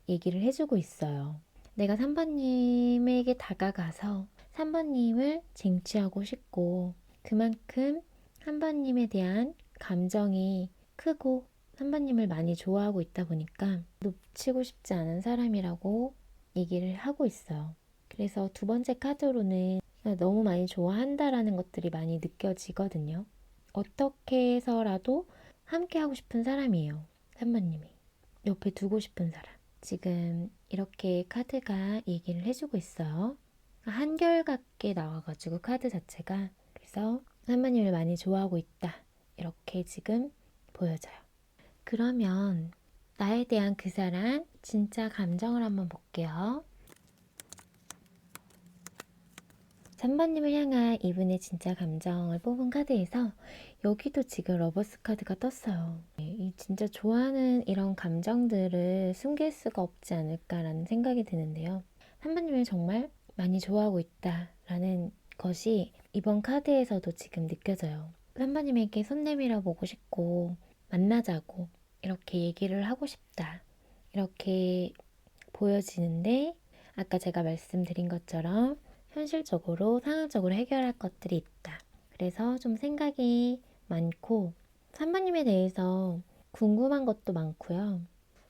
얘기를 해주고 있어요. 내가 3번님에게 다가가서 3번님을 쟁취하고 싶고 그만큼 3번님에 대한 감정이 크고 3번님을 많이 좋아하고 있다 보니까 놓치고 싶지 않은 사람이라고 얘기를 하고 있어요. 그래서 두 번째 카드로는 너무 많이 좋아한다라는 것들이 많이 느껴지거든요. 어떻게 해서라도 함께 하고 싶은 사람이에요. 3번님이. 옆에 두고 싶은 사람. 지금 이렇게 카드가 얘기를 해주고 있어요. 한결같게 나와가지고 카드 자체가 그래서 하나님을 많이 좋아하고 있다. 이렇게 지금 보여져요. 그러면 나에 대한 그 사람 진짜 감정을 한번 볼게요. 3번님을 향한 이분의 진짜 감정을 뽑은 카드에서 여기도 지금 러버스 카드가 떴어요. 이 진짜 좋아하는 이런 감정들을 숨길 수가 없지 않을까라는 생각이 드는데요. 3번님을 정말 많이 좋아하고 있다라는 것이 이번 카드에서도 지금 느껴져요. 3번님에게 손 내밀어 보고 싶고 만나자고 이렇게 얘기를 하고 싶다. 이렇게 보여지는데 아까 제가 말씀드린 것처럼 현실적으로 상황적으로 해결할 것들이 있다. 그래서 좀 생각이 많고 3번님에 대해서 궁금한 것도 많고요.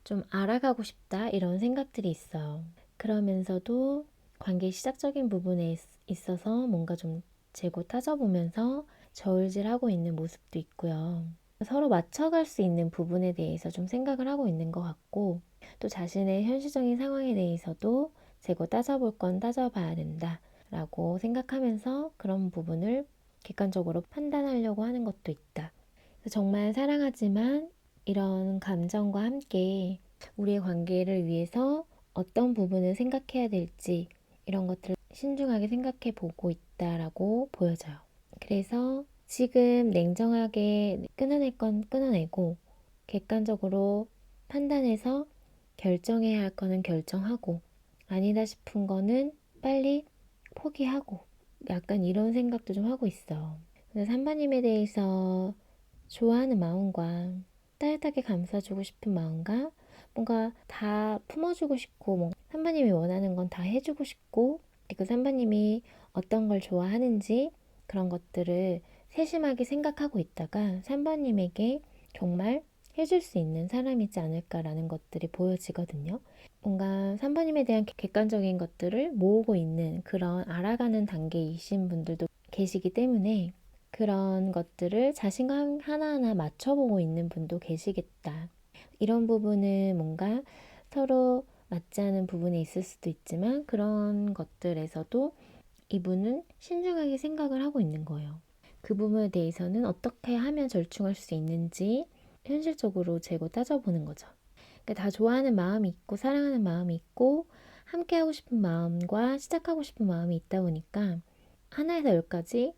좀 알아가고 싶다 이런 생각들이 있어요. 그러면서도 관계 시작적인 부분에 있어서 뭔가 좀 재고 따져보면서 저울질하고 있는 모습도 있고요. 서로 맞춰갈 수 있는 부분에 대해서 좀 생각을 하고 있는 것 같고 또 자신의 현실적인 상황에 대해서도 재고 따져볼 건 따져봐야 된다 라고 생각하면서 그런 부분을 객관적으로 판단하려고 하는 것도 있다. 정말 사랑하지만 이런 감정과 함께 우리의 관계를 위해서 어떤 부분을 생각해야 될지 이런 것들을 신중하게 생각해 보고 있다라고 보여져요. 그래서 지금 냉정하게 끊어낼 건 끊어내고 객관적으로 판단해서 결정해야 할 거는 결정하고 아니다 싶은 거는 빨리 포기하고 약간 이런 생각도 좀 하고 있어. 그래서 3번님에 대해서 좋아하는 마음과 따뜻하게 감싸주고 싶은 마음과 뭔가 다 품어주고 싶고 뭔가 3번님이 원하는 건 다 해주고 싶고 그리고 3번님이 어떤 걸 좋아하는지 그런 것들을 세심하게 생각하고 있다가 3번님에게 정말 해줄 수 있는 사람이지 않을까라는 것들이 보여지거든요. 뭔가 3번님에 대한 객관적인 것들을 모으고 있는 그런 알아가는 단계이신 분들도 계시기 때문에 그런 것들을 자신감 하나하나 맞춰보고 있는 분도 계시겠다. 이런 부분은 뭔가 서로 맞지 않은 부분이 있을 수도 있지만 그런 것들에서도 이분은 신중하게 생각을 하고 있는 거예요. 그 부분에 대해서는 어떻게 하면 절충할 수 있는지 현실적으로 재고 따져보는 거죠. 그러니까 다 좋아하는 마음이 있고 사랑하는 마음이 있고 함께하고 싶은 마음과 시작하고 싶은 마음이 있다 보니까 하나에서 열까지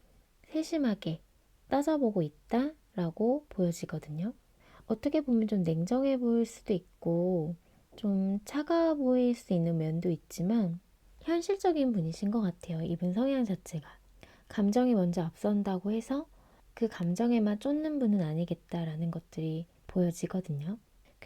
세심하게 따져보고 있다라고 보여지거든요. 어떻게 보면 좀 냉정해 보일 수도 있고 좀 차가워 보일 수 있는 면도 있지만 현실적인 분이신 것 같아요. 이분 성향 자체가. 감정이 먼저 앞선다고 해서 그 감정에만 쫓는 분은 아니겠다라는 것들이 보여지거든요.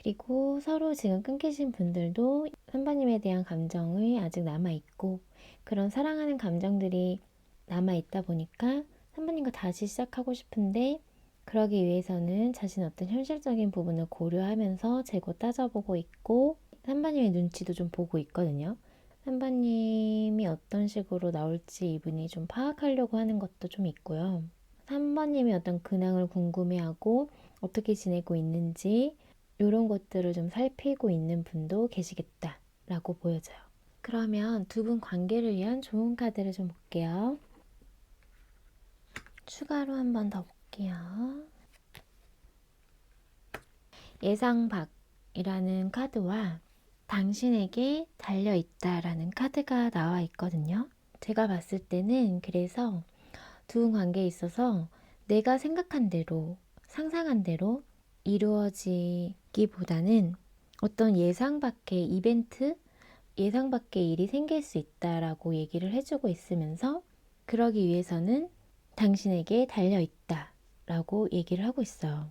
그리고 서로 지금 끊기신 분들도 선배님에 대한 감정이 아직 남아있고 그런 사랑하는 감정들이 남아있다 보니까 선배님과 다시 시작하고 싶은데 그러기 위해서는 자신의 어떤 현실적인 부분을 고려하면서 재고 따져보고 있고 선배님의 눈치도 좀 보고 있거든요. 선배님이 어떤 식으로 나올지 이분이 좀 파악하려고 하는 것도 좀 있고요. 3번님이 어떤 근황을 궁금해하고 어떻게 지내고 있는지 이런 것들을 좀 살피고 있는 분도 계시겠다라고 보여져요. 그러면 두 분 관계를 위한 좋은 카드를 좀 볼게요. 추가로 한 번 더 볼게요. 예상 밖이라는 카드와 당신에게 달려있다라는 카드가 나와 있거든요. 제가 봤을 때는 그래서 두 관계에 있어서 내가 생각한 대로, 상상한 대로 이루어지기보다는 어떤 예상 밖의 이벤트, 예상 밖의 일이 생길 수 있다라고 얘기를 해주고 있으면서 그러기 위해서는 당신에게 달려있다라고 얘기를 하고 있어요.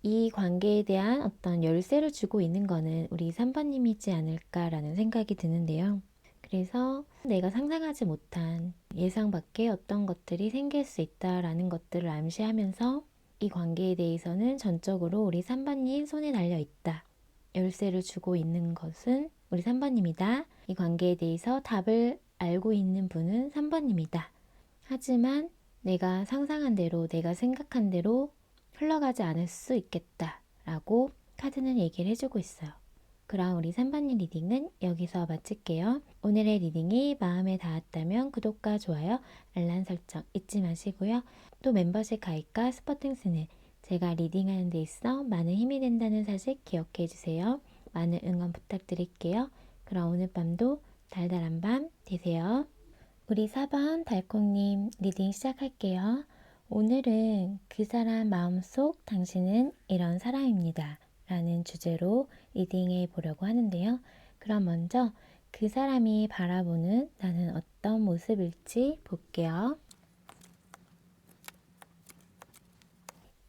이 관계에 대한 어떤 열쇠를 주고 있는 거는 우리 3번님이지 않을까라는 생각이 드는데요. 그래서 내가 상상하지 못한 예상 밖의 어떤 것들이 생길 수 있다라는 것들을 암시하면서 이 관계에 대해서는 전적으로 우리 3번님 손에 달려 있다. 열쇠를 주고 있는 것은 우리 3번님이다. 이 관계에 대해서 답을 알고 있는 분은 3번님이다. 하지만 내가 상상한 대로, 내가 생각한 대로 흘러가지 않을 수 있겠다라고 카드는 얘기를 해주고 있어요. 그럼 우리 3번님 리딩은 여기서 마칠게요. 오늘의 리딩이 마음에 닿았다면 구독과 좋아요, 알람 설정 잊지 마시고요. 또 멤버십 가입과 스포팅스는 제가 리딩하는 데 있어 많은 힘이 된다는 사실 기억해 주세요. 많은 응원 부탁드릴게요. 그럼 오늘 밤도 달달한 밤 되세요. 우리 4번 달콩님 리딩 시작할게요. 오늘은 그 사람 마음속 당신은 이런 사람입니다. 라는 주제로 리딩해 보려고 하는데요. 그럼 먼저 그 사람이 바라보는 나는 어떤 모습일지 볼게요.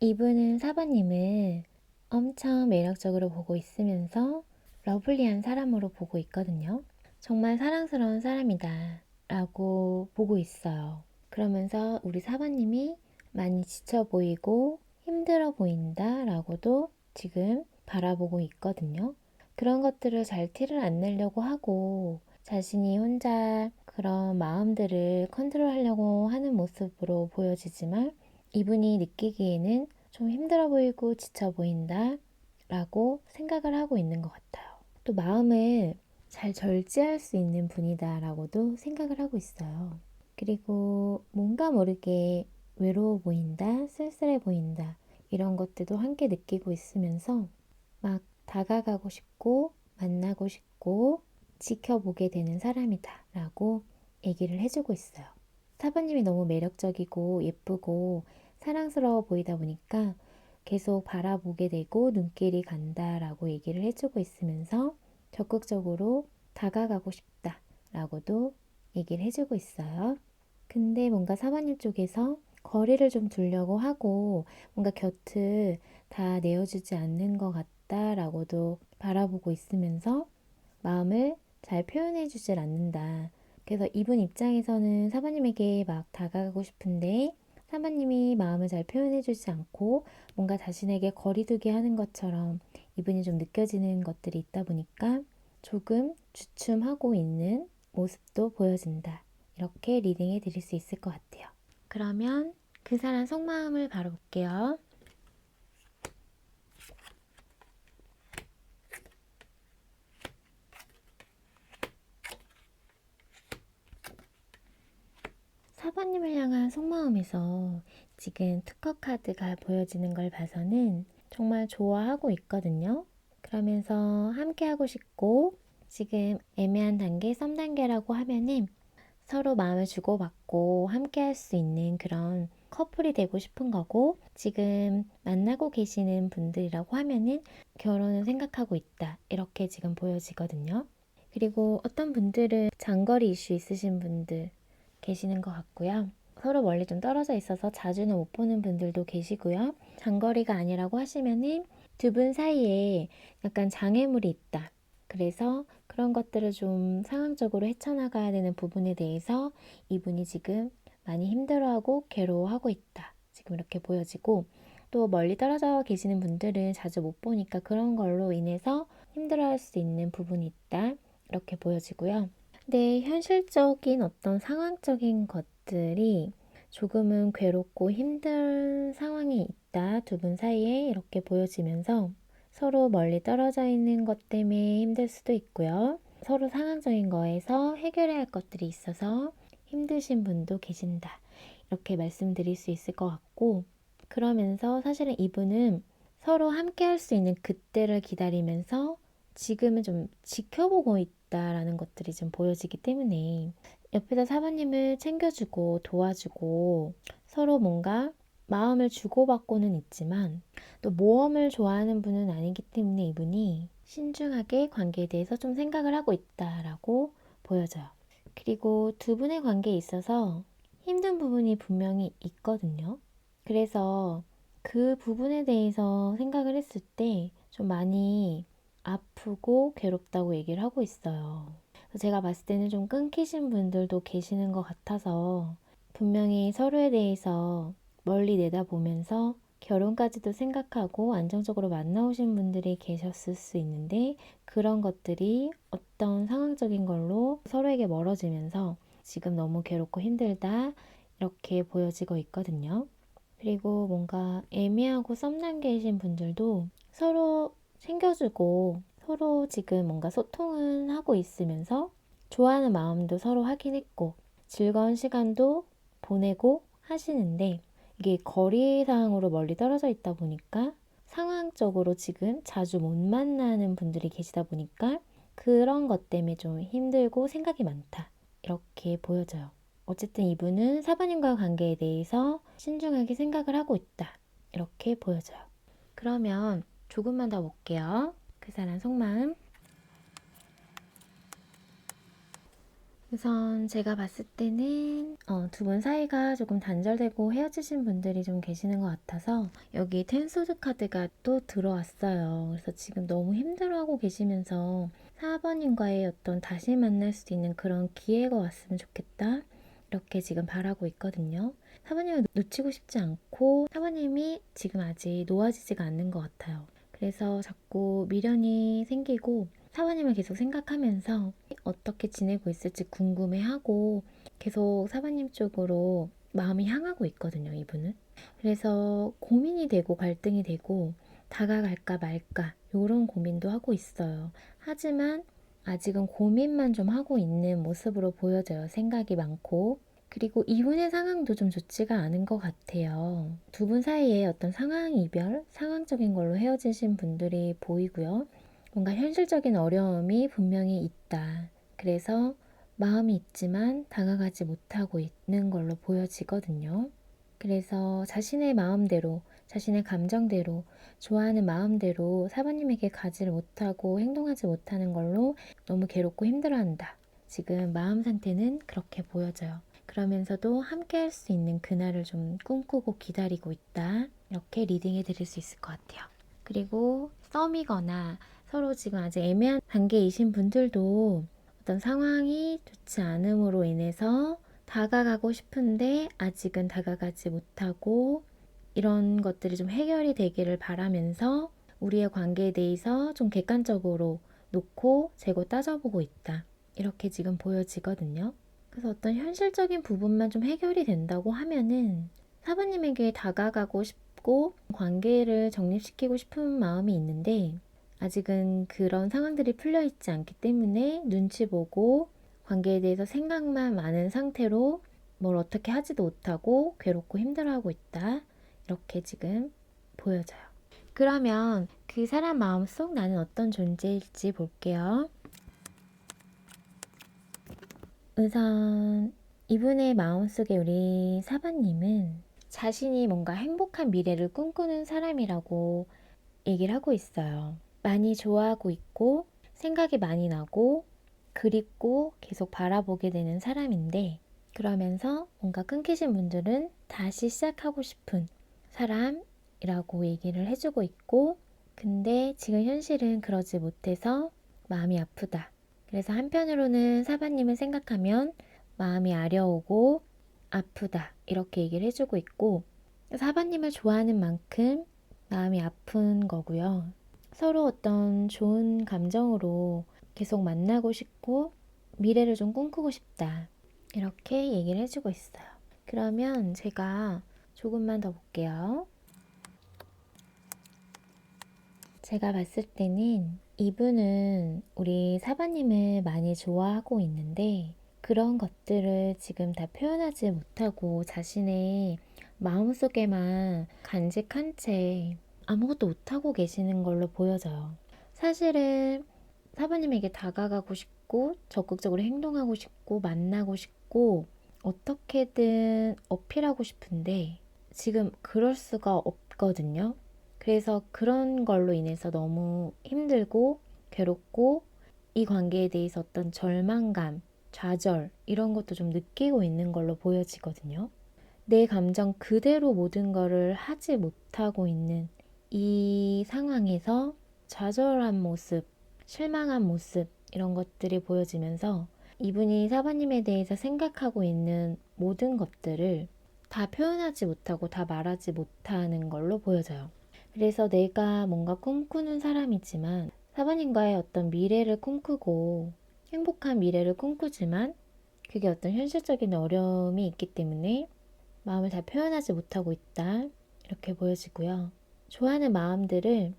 이분은 4번님을 엄청 매력적으로 보고 있으면서 러블리한 사람으로 보고 있거든요. 정말 사랑스러운 사람이다 라고 보고 있어요. 그러면서 우리 4번님이 많이 지쳐 보이고 힘들어 보인다 라고도 지금 바라보고 있거든요. 그런 것들을 잘 티를 안 내려고 하고 자신이 혼자 그런 마음들을 컨트롤하려고 하는 모습으로 보여지지만 이분이 느끼기에는 좀 힘들어 보이고 지쳐 보인다 라고 생각을 하고 있는 것 같아요. 또 마음을 잘 절제할 수 있는 분이다 라고도 생각을 하고 있어요. 그리고 뭔가 모르게 외로워 보인다, 쓸쓸해 보인다 이런 것들도 함께 느끼고 있으면서 막 다가가고 싶고 만나고 싶고 지켜보게 되는 사람이다 라고 얘기를 해주고 있어요. 사부님이 너무 매력적이고 예쁘고 사랑스러워 보이다 보니까 계속 바라보게 되고 눈길이 간다라고 얘기를 해주고 있으면서 적극적으로 다가가고 싶다라고도 얘기를 해주고 있어요. 근데 뭔가 사부님 쪽에서 거리를 좀 두려고 하고 뭔가 곁을 다 내어주지 않는 것 같다라고도 바라보고 있으면서 마음을 잘 표현해주질 않는다. 그래서 이분 입장에서는 사부님에게 막 다가가고 싶은데 사부님이 마음을 잘 표현해주지 않고 뭔가 자신에게 거리두기 하는 것처럼 이분이 좀 느껴지는 것들이 있다 보니까 조금 주춤하고 있는 모습도 보여진다. 이렇게 리딩해 드릴 수 있을 것 같아요. 그러면 그 사람 속마음을 바로 볼게요. 사부님을 향한 속마음에서 지금 특허 카드가 보여지는 걸 봐서는 정말 좋아하고 있거든요. 그러면서 함께 하고 싶고 지금 애매한 단계, 썸 단계라고 하면은 서로 마음을 주고받고 함께 할 수 있는 그런 커플이 되고 싶은 거고 지금 만나고 계시는 분들이라고 하면은 결혼을 생각하고 있다. 이렇게 지금 보여지거든요. 그리고 어떤 분들은 장거리 이슈 있으신 분들 계시는 것 같고요. 서로 멀리 좀 떨어져 있어서 자주는 못 보는 분들도 계시고요. 장거리가 아니라고 하시면은 두 분 사이에 약간 장애물이 있다. 그래서 그런 것들을 좀 상황적으로 헤쳐나가야 되는 부분에 대해서 이분이 지금 많이 힘들어하고 괴로워하고 있다. 지금 이렇게 보여지고 또 멀리 떨어져 계시는 분들은 자주 못 보니까 그런 걸로 인해서 힘들어할 수 있는 부분이 있다. 이렇게 보여지고요. 근데 현실적인 어떤 상황적인 것들이 조금은 괴롭고 힘든 상황이 있다. 두 분 사이에 이렇게 보여지면서 서로 멀리 떨어져 있는 것 때문에 힘들 수도 있고요. 서로 상황적인 거에서 해결해야 할 것들이 있어서 힘드신 분도 계신다. 이렇게 말씀드릴 수 있을 것 같고 그러면서 사실은 이분은 서로 함께 할 수 있는 그때를 기다리면서 지금은 좀 지켜보고 있다라는 것들이 좀 보여지기 때문에 옆에서 사부님을 챙겨주고 도와주고 서로 뭔가 마음을 주고받고는 있지만 또 모험을 좋아하는 분은 아니기 때문에 이분이 신중하게 관계에 대해서 좀 생각을 하고 있다라고 보여져요. 그리고 두 분의 관계에 있어서 힘든 부분이 분명히 있거든요. 그래서 그 부분에 대해서 생각을 했을 때 좀 많이 아프고 괴롭다고 얘기를 하고 있어요. 제가 봤을 때는 좀 끊기신 분들도 계시는 것 같아서 분명히 서로에 대해서 멀리 내다보면서 결혼까지도 생각하고 안정적으로 만나오신 분들이 계셨을 수 있는데 그런 것들이 어떤 상황적인 걸로 서로에게 멀어지면서 지금 너무 괴롭고 힘들다 이렇게 보여지고 있거든요. 그리고 뭔가 애매하고 썸 단계이신 분들도 서로 챙겨주고 서로 지금 뭔가 소통은 하고 있으면서 좋아하는 마음도 서로 확인했고 즐거운 시간도 보내고 하시는데 이게 거리상으로 멀리 떨어져 있다 보니까 상황적으로 지금 자주 못 만나는 분들이 계시다 보니까 그런 것 때문에 좀 힘들고 생각이 많다. 이렇게 보여져요. 어쨌든 이분은 사부님과의 관계에 대해서 신중하게 생각을 하고 있다. 이렇게 보여져요. 그러면 조금만 더 볼게요. 그 사람 속마음. 우선 제가 봤을 때는 두 분 사이가 조금 단절되고 헤어지신 분들이 좀 계시는 것 같아서 여기 텐소드 카드가 또 들어왔어요. 그래서 지금 너무 힘들어하고 계시면서 4번님과의 어떤 다시 만날 수 있는 그런 기회가 왔으면 좋겠다. 이렇게 지금 바라고 있거든요. 사부님을 놓치고 싶지 않고 사부님이 지금 아직 놓아지지가 않는 것 같아요. 그래서 자꾸 미련이 생기고 사부님을 계속 생각하면서 어떻게 지내고 있을지 궁금해하고 계속 사부님 쪽으로 마음이 향하고 있거든요, 이분은. 그래서 고민이 되고 갈등이 되고 다가갈까 말까 이런 고민도 하고 있어요. 하지만 아직은 고민만 좀 하고 있는 모습으로 보여져요. 생각이 많고. 그리고 이분의 상황도 좀 좋지가 않은 것 같아요. 두 분 사이에 어떤 상황 이별, 상황적인 걸로 헤어지신 분들이 보이고요. 뭔가 현실적인 어려움이 분명히 있다. 그래서 마음이 있지만 다가가지 못하고 있는 걸로 보여지거든요. 그래서 자신의 마음대로, 자신의 감정대로, 좋아하는 마음대로 사부님에게 가지를 못하고 행동하지 못하는 걸로 너무 괴롭고 힘들어한다. 지금 마음 상태는 그렇게 보여져요. 그러면서도 함께 할 수 있는 그날을 좀 꿈꾸고 기다리고 있다. 이렇게 리딩해 드릴 수 있을 것 같아요. 그리고 썸이거나 서로 지금 아직 애매한 단계이신 분들도 어떤 상황이 좋지 않음으로 인해서 다가가고 싶은데 아직은 다가가지 못하고 이런 것들이 좀 해결이 되기를 바라면서 우리의 관계에 대해서 좀 객관적으로 놓고 재고 따져보고 있다. 이렇게 지금 보여지거든요. 그래서 어떤 현실적인 부분만 좀 해결이 된다고 하면은 사부님에게 다가가고 싶고 관계를 정립시키고 싶은 마음이 있는데 아직은 그런 상황들이 풀려 있지 않기 때문에 눈치 보고 관계에 대해서 생각만 많은 상태로 뭘 어떻게 하지도 못하고 괴롭고 힘들어하고 있다. 이렇게 지금 보여져요. 그러면 그 사람 마음속 나는 어떤 존재일지 볼게요. 우선 이분의 마음속에 우리 사바님은 자신이 뭔가 행복한 미래를 꿈꾸는 사람이라고 얘기를 하고 있어요. 많이 좋아하고 있고 생각이 많이 나고 그립고 계속 바라보게 되는 사람인데, 그러면서 뭔가 끊기신 분들은 다시 시작하고 싶은 사람이라고 얘기를 해주고 있고, 근데 지금 현실은 그러지 못해서 마음이 아프다. 그래서 한편으로는 사바님을 생각하면 마음이 아려오고 아프다 이렇게 얘기를 해주고 있고, 사바님을 좋아하는 만큼 마음이 아픈 거고요. 서로 어떤 좋은 감정으로 계속 만나고 싶고 미래를 좀 꿈꾸고 싶다 이렇게 얘기를 해주고 있어요. 그러면 제가 조금만 더 볼게요. 제가 봤을 때는 이분은 우리 사바님을 많이 좋아하고 있는데 그런 것들을 지금 다 표현하지 못하고 자신의 마음속에만 간직한 채 아무것도 못하고 계시는 걸로 보여져요. 사실은 사부님에게 다가가고 싶고 적극적으로 행동하고 싶고 만나고 싶고 어떻게든 어필하고 싶은데 지금 그럴 수가 없거든요. 그래서 그런 걸로 인해서 너무 힘들고 괴롭고 이 관계에 대해서 어떤 절망감, 좌절 이런 것도 좀 느끼고 있는 걸로 보여지거든요. 내 감정 그대로 모든 거를 하지 못하고 있는 이 상황에서 좌절한 모습, 실망한 모습 이런 것들이 보여지면서 이분이 사바님에 대해서 생각하고 있는 모든 것들을 다 표현하지 못하고 다 말하지 못하는 걸로 보여져요. 그래서 내가 뭔가 꿈꾸는 사람이지만 사바님과의 어떤 미래를 꿈꾸고 행복한 미래를 꿈꾸지만 그게 어떤 현실적인 어려움이 있기 때문에 마음을 다 표현하지 못하고 있다 이렇게 보여지고요. 좋아하는 마음들을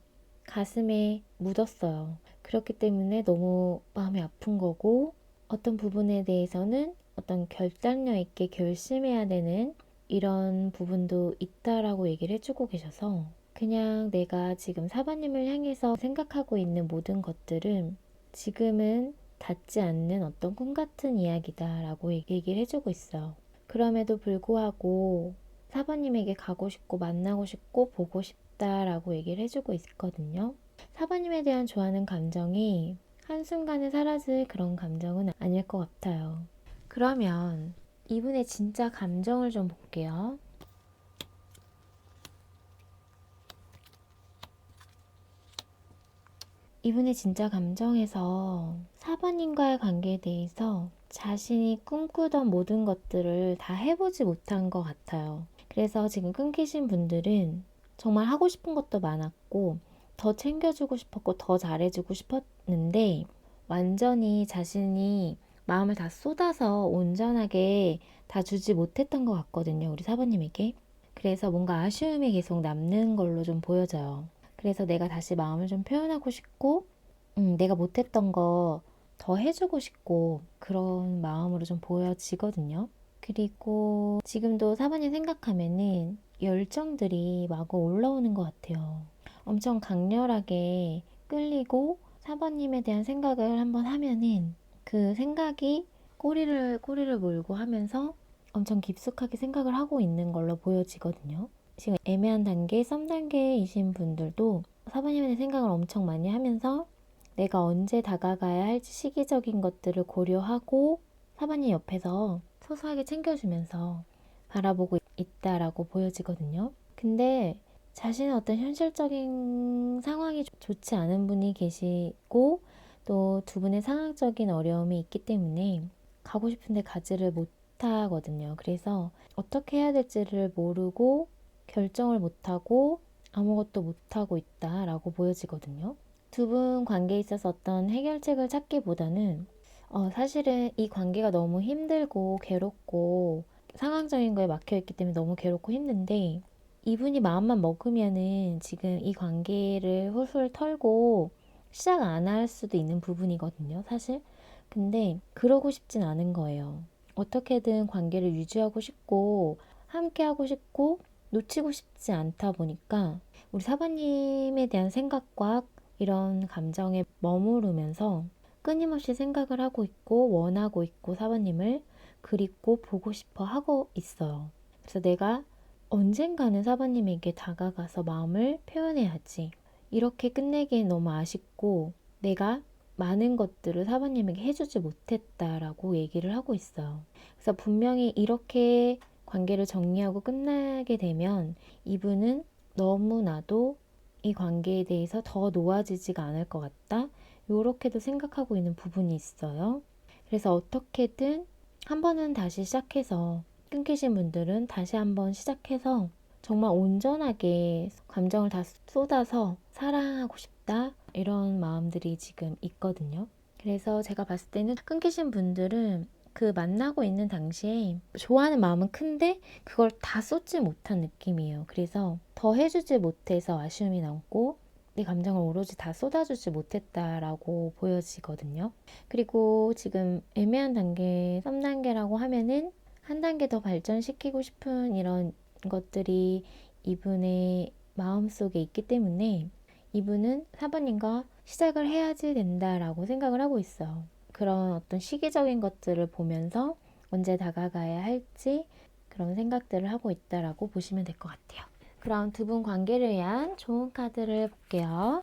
가슴에 묻었어요. 그렇기 때문에 너무 마음이 아픈 거고 어떤 부분에 대해서는 어떤 결단력 있게 결심해야 되는 이런 부분도 있다라고 얘기를 해주고 계셔서 그냥 내가 지금 사바님을 향해서 생각하고 있는 모든 것들은 지금은 닿지 않는 어떤 꿈 같은 이야기다 라고 얘기를 해주고 있어요. 그럼에도 불구하고 사바님에게 가고 싶고 만나고 싶고 보고 싶다라고 얘기를 해주고 있거든요. 사바님에 대한 좋아하는 감정이 한순간에 사라질 그런 감정은 아닐 것 같아요. 그러면 이분의 진짜 감정을 좀 볼게요. 이분의 진짜 감정에서 사바님과의 관계에 대해서 자신이 꿈꾸던 모든 것들을 다 해보지 못한 것 같아요. 그래서 지금 끊기신 분들은 정말 하고 싶은 것도 많았고 더 챙겨주고 싶었고 더 잘해주고 싶었는데 완전히 자신이 마음을 다 쏟아서 온전하게 다 주지 못했던 것 같거든요. 우리 사바님에게. 그래서 뭔가 아쉬움이 계속 남는 걸로 좀 보여져요. 그래서 내가 다시 마음을 좀 표현하고 싶고 내가 못했던 거 더 해주고 싶고 그런 마음으로 좀 보여지거든요. 그리고 지금도 사바님 생각하면은 열정들이 마구 올라오는 것 같아요. 엄청 강렬하게 끌리고 사바님에 대한 생각을 한번 하면은 그 생각이 꼬리를 물고 하면서 엄청 깊숙하게 생각을 하고 있는 걸로 보여지거든요. 지금 애매한 단계, 썸 단계이신 분들도 사부님에 대한 생각을 엄청 많이 하면서 내가 언제 다가가야 할지 시기적인 것들을 고려하고 사부님 옆에서 소소하게 챙겨주면서 바라보고 있다라고 보여지거든요. 근데 자신의 어떤 현실적인 상황이 좋지 않은 분이 계시고 또 두 분의 상황적인 어려움이 있기 때문에 가고 싶은데 가지를 못하거든요. 그래서 어떻게 해야 될지를 모르고 결정을 못하고 아무것도 못하고 있다라고 보여지거든요. 두 분 관계에 있어서 어떤 해결책을 찾기보다는 사실은 이 관계가 너무 힘들고 괴롭고 상황적인 거에 막혀있기 때문에 너무 괴롭고 힘든데 이분이 마음만 먹으면은 지금 이 관계를 훌훌 털고 시작 안 할 수도 있는 부분이거든요, 사실. 근데 그러고 싶진 않은 거예요. 어떻게든 관계를 유지하고 싶고 함께 하고 싶고 놓치고 싶지 않다 보니까 우리 사바님에 대한 생각과 이런 감정에 머무르면서 끊임없이 생각을 하고 있고 원하고 있고 사바님을 그립고 보고 싶어 하고 있어요. 그래서 내가 언젠가는 사바님에게 다가가서 마음을 표현해야지. 이렇게 끝내기엔 너무 아쉽고 내가 많은 것들을 사바님에게 해주지 못했다라고 얘기를 하고 있어요. 그래서 분명히 이렇게 관계를 정리하고 끝나게 되면 이분은 너무나도 이 관계에 대해서 더 놓아지지가 않을 것 같다. 요렇게도 생각하고 있는 부분이 있어요. 그래서 어떻게든 한 번은 다시 시작해서 끊기신 분들은 다시 한번 시작해서 정말 온전하게 감정을 다 쏟아서 사랑하고 싶다. 이런 마음들이 지금 있거든요. 그래서 제가 봤을 때는 끊기신 분들은 그 만나고 있는 당시에 좋아하는 마음은 큰데 그걸 다 쏟지 못한 느낌이에요. 그래서 더 해주지 못해서 아쉬움이 남고 내 감정을 오로지 다 쏟아주지 못했다라고 보여지거든요. 그리고 지금 애매한 단계, 3단계라고 하면은 한 단계 더 발전시키고 싶은 이런 것들이 이분의 마음속에 있기 때문에 이분은 사부님과 시작을 해야지 된다라고 생각을 하고 있어요. 그런 어떤 시기적인 것들을 보면서 언제 다가가야 할지 그런 생각들을 하고 있다라고 보시면 될 것 같아요. 그럼 두 분 관계를 위한 좋은 카드를 볼게요.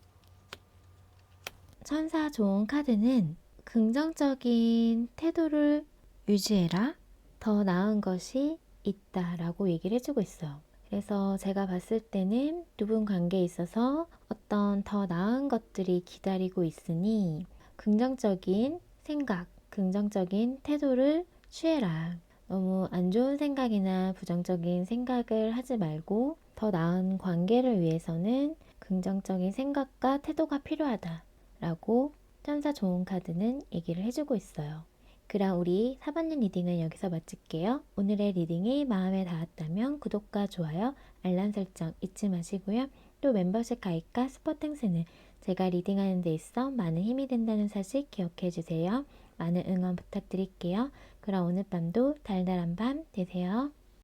천사 좋은 카드는 긍정적인 태도를 유지해라. 더 나은 것이 있다라고 얘기를 해주고 있어요. 그래서 제가 봤을 때는 두 분 관계에 있어서 어떤 더 나은 것들이 기다리고 있으니 긍정적인 생각, 긍정적인 태도를 취해라. 너무 안 좋은 생각이나 부정적인 생각을 하지 말고 더 나은 관계를 위해서는 긍정적인 생각과 태도가 필요하다 라고 천사 좋은 카드는 얘기를 해주고 있어요. 그럼 우리 사반년 리딩은 여기서 마칠게요. 오늘의 리딩이 마음에 닿았다면 구독과 좋아요, 알람 설정 잊지 마시고요. 또 멤버십 가입과 스포탱스는 제가 리딩하는 데 있어 많은 힘이 된다는 사실 기억해 주세요. 많은 응원 부탁드릴게요. 그럼 오늘 밤도 달달한 밤 되세요.